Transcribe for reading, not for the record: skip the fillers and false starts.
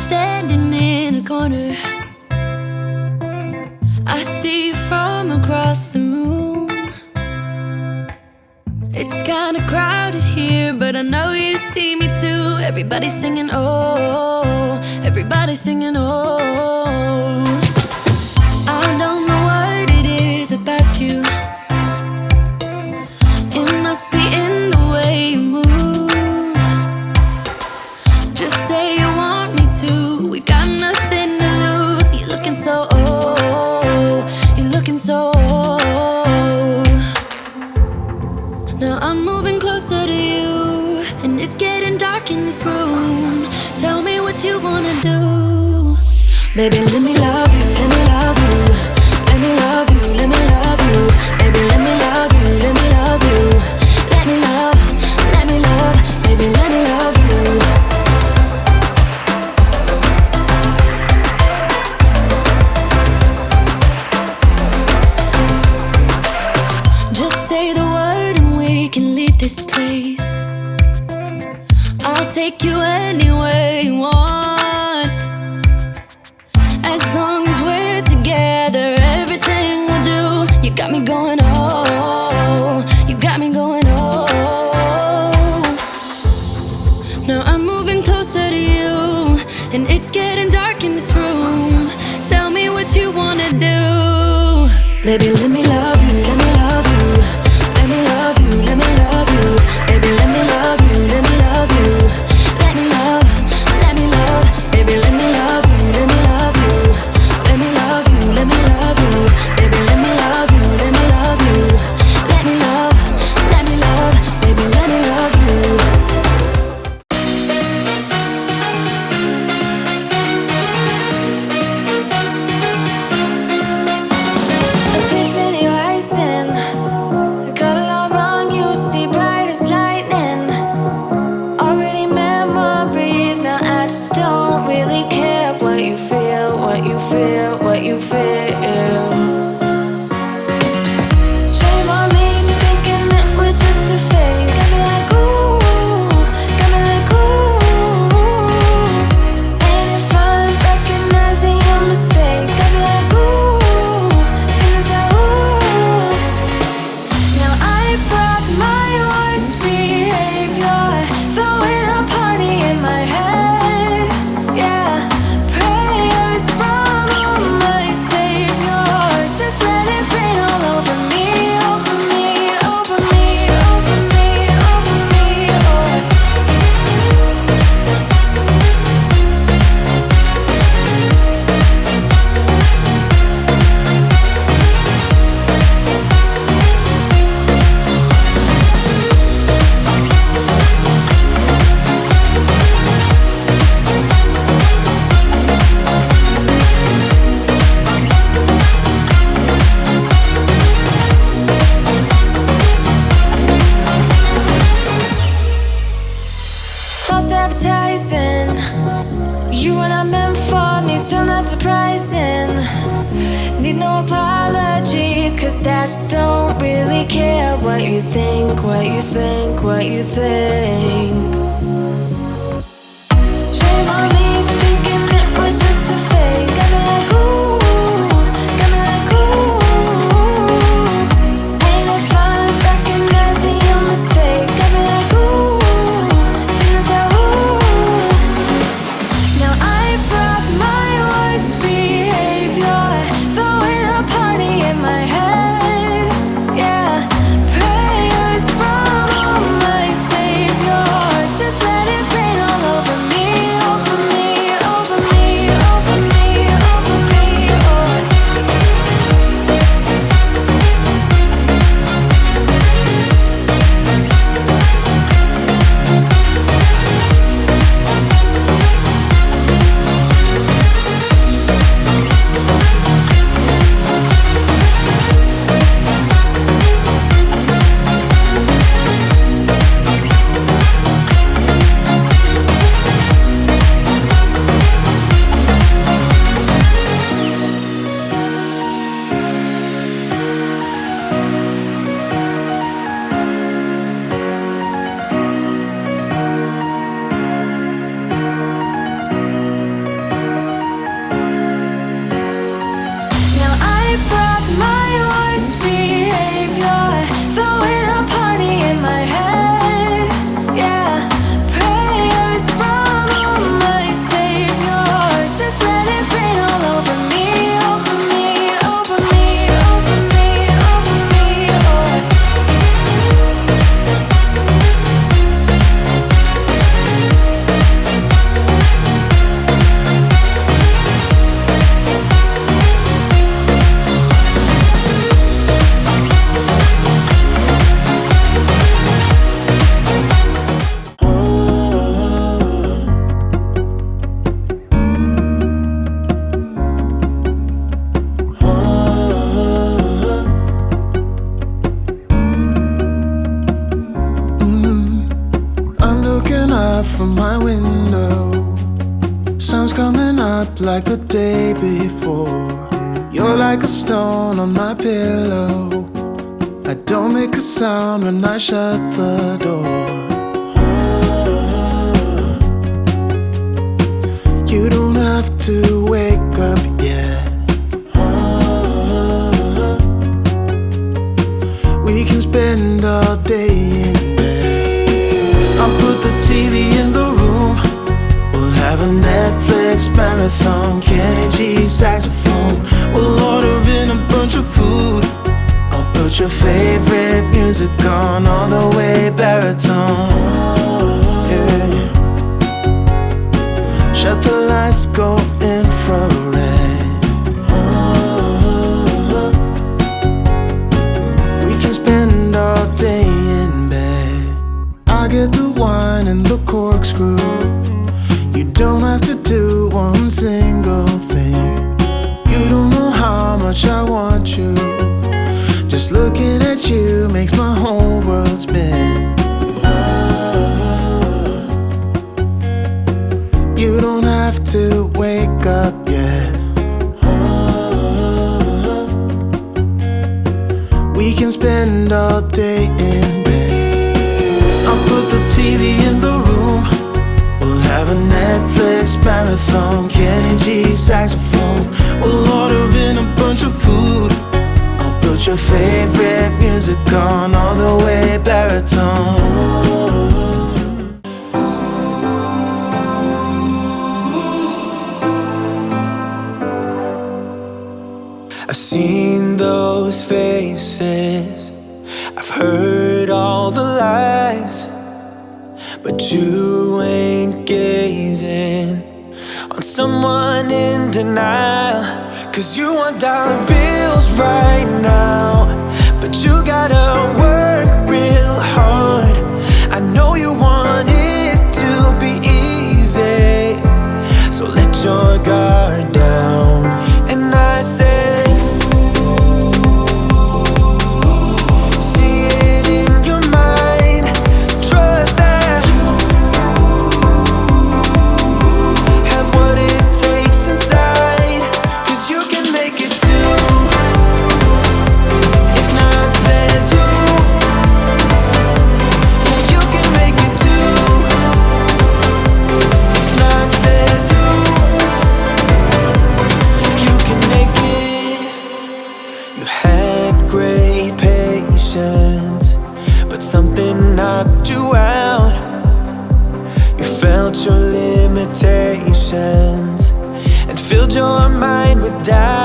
standing in a corner. I see you from across the room. It's kinda crowded here, but I know you see me too. Everybody's singing oh, everybody's singing oh. I don't know what it is about you. It must be in the way you move. Just say you want me to. We've got nothing to lose. You're looking so oh, you're looking so oh. Now I'm moving closer to you, and it's getting dark in this room. Tell me what you wanna do. Baby, let me love you, let me love you. Let me love you, let me love you. Baby, let me love you, let me love you. Let me love, let me love. Baby, let me love you. Just say the word and we can leave this place. I'll take you anywhere you want. As long as we're together, everything we'll do. You got me going oh, you got me going oh. Now I'm moving closer to you, and it's getting dark in this room. Tell me what you wanna do. Baby, let me love you, let me love you. Let me love you, let me love you. Baby, let me love you, let me love you. Let me love, let me love. Baby, let me love you, let me love you. Let me love you, let me love you. Baby, let me love you, let me love you. Let me love, let me love. Baby, let me love you. Epiphany rising, got it all wrong. You see bright as lightning. Already memories. Now I just don't really care what you feel, what you feel, what you feel. Shame on me thinking it was just a phase. Got me like ooh, got me like ooh. And if I'm recognizing your mistakes, got me like ooh, feeling so ooh. Now I brought my worst behavior, throwing a party in my head. Yeah, prayers from my saviors. Just let it rain all over me, over me, over me, over me, over me. False advertising, you were not meant for me, still not surprising. Need no apologies, 'cause I just don't really care what you think, what you think, what you think. Shame on me thinking it was just a phase. Got me like ooh, got me like ooh. And if I'm recognizing your mistakes, got me like ooh, feeling so ooh. Now I brought my worst behavior, throwing a party in my head. Yeah, prayers from my saviors. Just let it rain all over me, over me, over me, over me, over me. from my window. Sun's coming up like the day before. You're like a stone on my pillow. I don't make a sound when I shut the door. You don't have to wake up yet. We can spend all day in bed. I'll put the TV in the room. We'll have a Netflix marathon. Kenny G saxophone. We'll order in a bunch of food. I'll put your favorite music on all the way baritone. Yeah. Shut the lights, go infrared. We can spend all day in bed. I get the wine and the corkscrew. You don't have to do one single thing. You don't know how much I want you. Just looking at you makes my whole world spin. You don't have to wake up yet. We can spend all day in bed. I'll put the TV in the room. We'll have a Netflix marathon. Kenny G saxophone. We'll order in a bunch of food. I'll put your favorite music on all the way baritone. I've seen those faces, I've heard all the lies, but you ain't gazing on someone in denial. 'Cause you want dollar bills right now, but you gotta work real hard. I know you want it to be easy, so let your guard down. And I say, but something knocked you out. You felt your limitations and filled your mind with doubt.